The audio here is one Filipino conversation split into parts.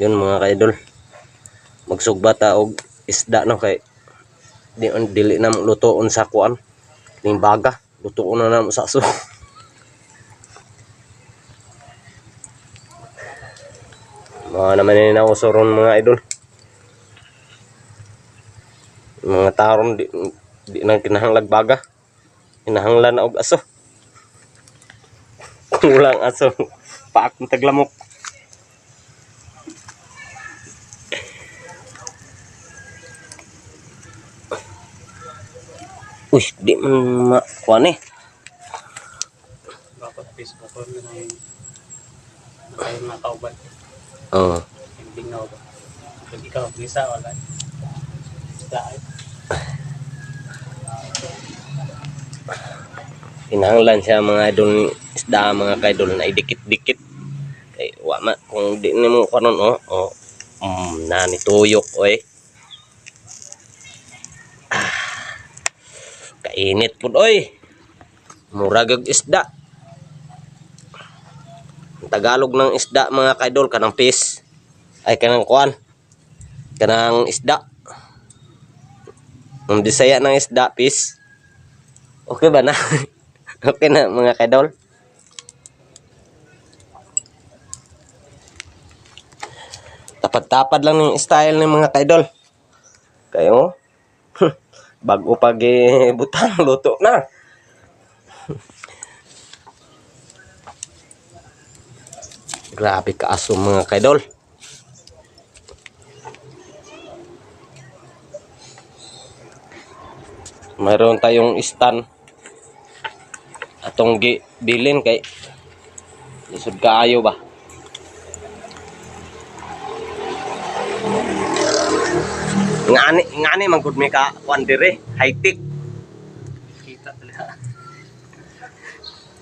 Yun mga kaidol, magsugba ta og isda no kay dili na lutoon sa kuan ning baga, lutoon na mo sa aso. Mga naman ni nausoron mga idol, mga taron di na kinahanglag baga, kinahanglan na og aso. Kulang aso paak ng taglamok. Uy, di man makuan eh. Bakit Facebook ko na yung mga kauban. Oo. Hindi na ako. Pag ikaw, bisa, wala. Dahil. Kinahanglan siya mga idol isda mga kaidol na idikit-dikit. Kay wa ma kung di nimo kanon nani tuyok oy. Kainit pud oy. Murag og isda. Tagalog ng isda mga kaidol kanang fish. Ay kanang kuan. Kanang isda. Ang Bisaya ng isda fish. Okay ba na? Okay na mga kaidol. Tapad-tapad lang yung style ng mga kaidol. Kayo bago pag butang luto na. Grabe ka aso mga kaidol. Mayroon tayong stand atong bilin kay lisod kaayo ba. Ngani man gud mi ka kuan dire, high tech. Kita talaga.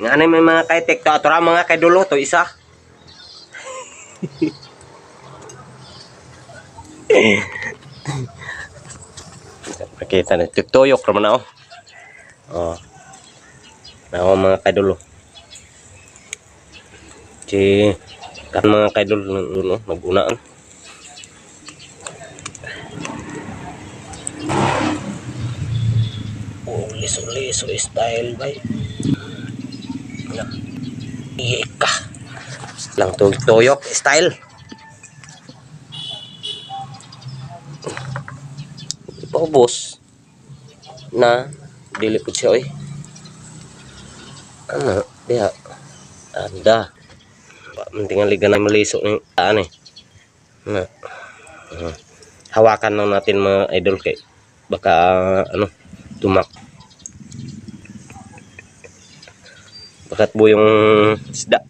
Ngani may mga high tech to atura mga kaidulo to isa. Pakita na tuyok ra man na oh. Nako mga kaidulo. Kan mga kaidol no nagunaan. Liso style bay. Ika. Lang tuyok style. Paubos na dili pud siya oy. Ano, diha. Anda. Mentingan liga na malisok ni taan eh. Na. Hawakan lang natin mga idol kay baka tumak. Bakat po yung isda.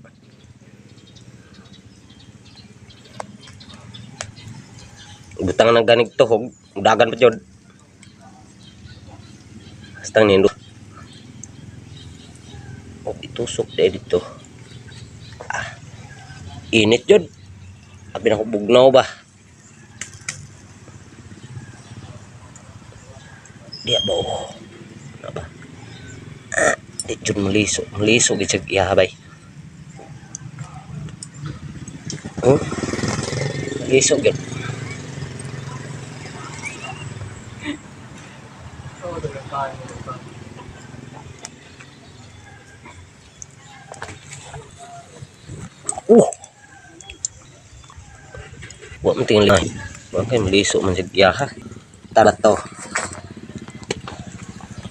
Butang ng ganig to, dagan pa jud. Hastang nindo. Itusok dito. Init jud. Abi na ko bugnaw ba. Dia ba ano ba? Di jud maliso gid ihabay. Maliso gid. Wa man tingin lang. Wa kay maliso man sig iyaha. Tara to.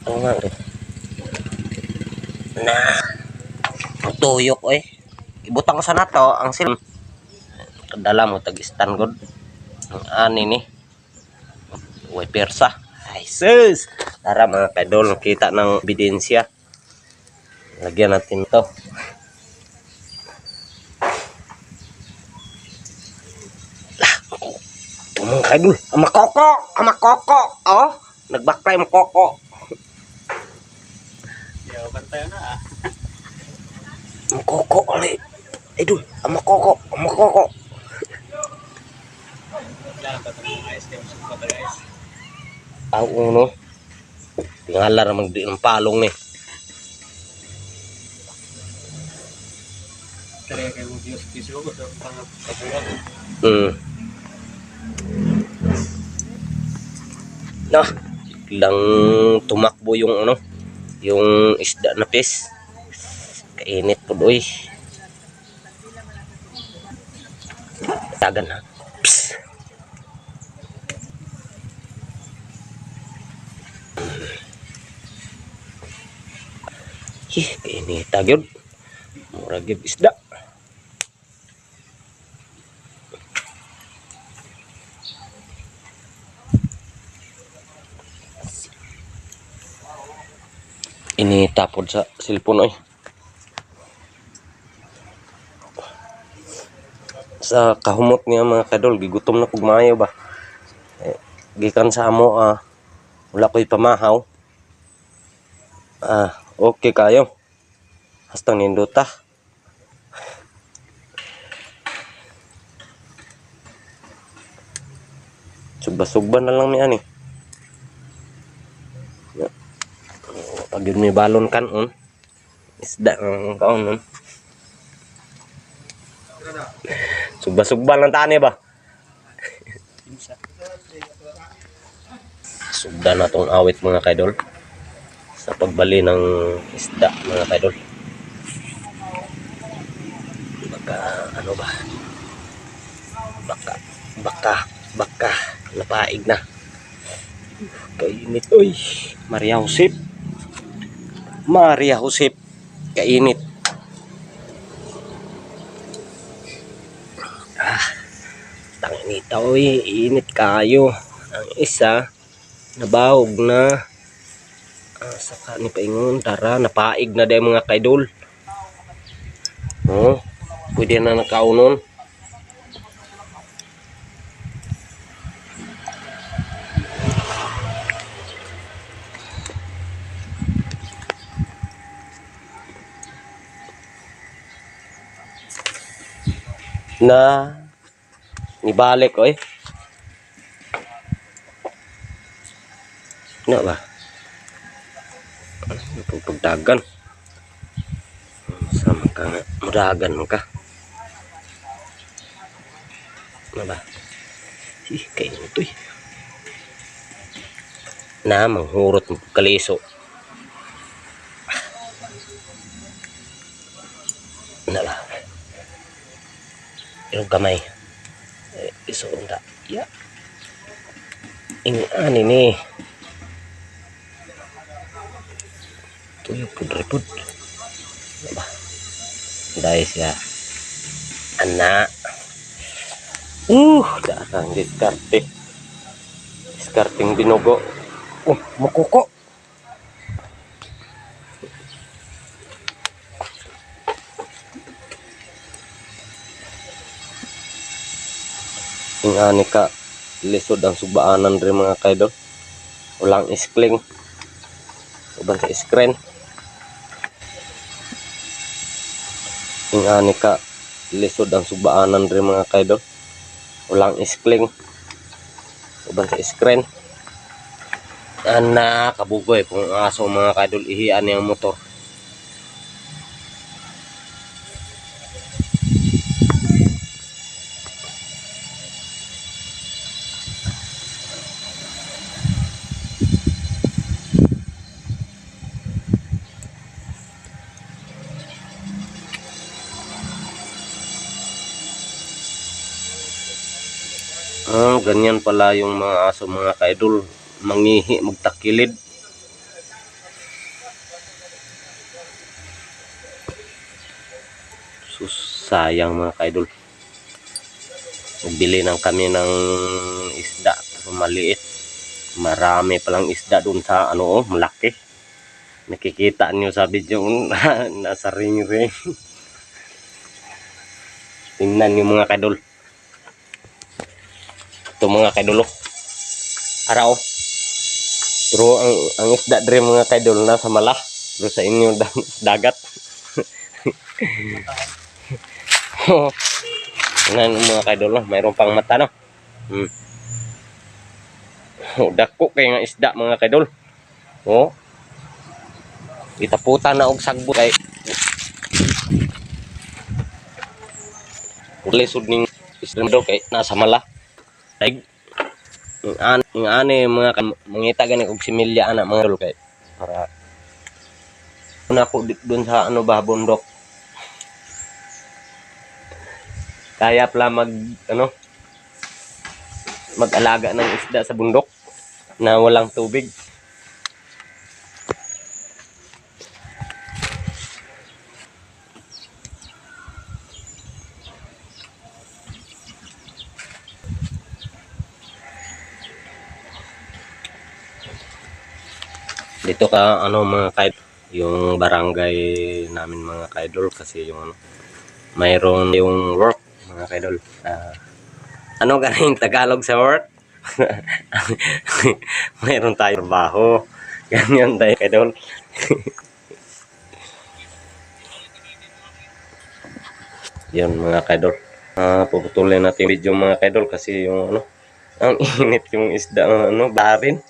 Oo nga rin. Tuyok eh. Ibutang sa nato ang sil. Kadala mo tag-stand god. Ang ani ni. Uy persa. Ay sus. Tara mga kaidol, kita ng ebidensya. Lagyan natin to. Lah. Mga kaidol, ama koko. Oh, nagbakay mo koko. Bantay na Koko ali. Idol, ama koko. Dalam pa itong mga ice cream sa guys. No. Tingala naman di ng palong ni. Talaga kayo mo Diyos piso ko sa pangkaburan. Mm. Nah, lang tumakbo yung ano, yung isda na fish. Kainit po doy. Tagan ha. Psst. Kainit tagyod. Murag gyud isda. Ini tapod sa cellphone oy. Sa kahumot niya mga kadol, gigutom na pug maayo ba. Gikan sa amo wala ko'y pamahaw. Okay kayo. Hastang ninduta. Sugba-sugba na lang mi ani. Pag yun may balon kanon, isda ang kanon. Sugba-sugba lang tani ba? Pinsa. Sugda na tong awit mga kaidol sa pagbali ng isda mga kaidol. Baka ano ba? Baka napaig na. Kainit oy. Maria Josep. Kainit. Tanginita oy, init kayo. Ang isa nabawog na. Saka ni paingon tara napaig na day mga kaidol. Oh, pwede na nakaunon. Na nibalik oy. Na ba? Pagdagan. Sama ka nga. Mudagan mo ka. Na ba? Kayo ito eh. Na, manghurot mo kaliso. Na ba? Yung kamay. Iso unta. Ya. Ini ni. Tuyok pud. Ba? Dahil siya. Anak. Darang diskarte. Diskarting binugo. Mukuko. Ingani ka lisod ang subaanan rin mga kaidol. Ulang iskling. Uban sa screen. Ingani ka lisod ang subaanan rin mga kaidol. Ulang iskling. Uban sa screen. Kabugoy kung aso mga kaidol ihian niyang motor. Ganyan pala yung mga aso mga kaidol, mangihi, magtakilid. Sayang mga kaidol. Nagbili lang kami ng isda, pero maliit. Marami palang isda dun sa ano, malaki. Nakikita niyo sa video nasa ring-ring. Tingnan niyo mga kaidol. Ito mga kaidol. Araw. Pero ang isda dre mga kaidol nasa mala. Pero sa inyo dagat. Tingnan mga kaidol, mayroon pang mata no. Dako kay nga isda mga kaidol. Itaputan na og sagbo kay lisod ning isda do kay nasa mala. Like ang ani mga mangita gani og similya ana mga idol kay para una ko doon sa ano ba bundok. Kaya pala mag-alaga ng isda sa bundok na walang tubig. Dito ka mga kaidol, yung barangay namin mga kaidol kasi yung mayroon yung work mga kaidol. Ano galing Tagalog sa work? Mayroon tayong trabaho. Ganyan tayo kaidol. Yan mga kaidol. Puputulin natin yung video mga kaidol kasi yung ang init yung isda barin.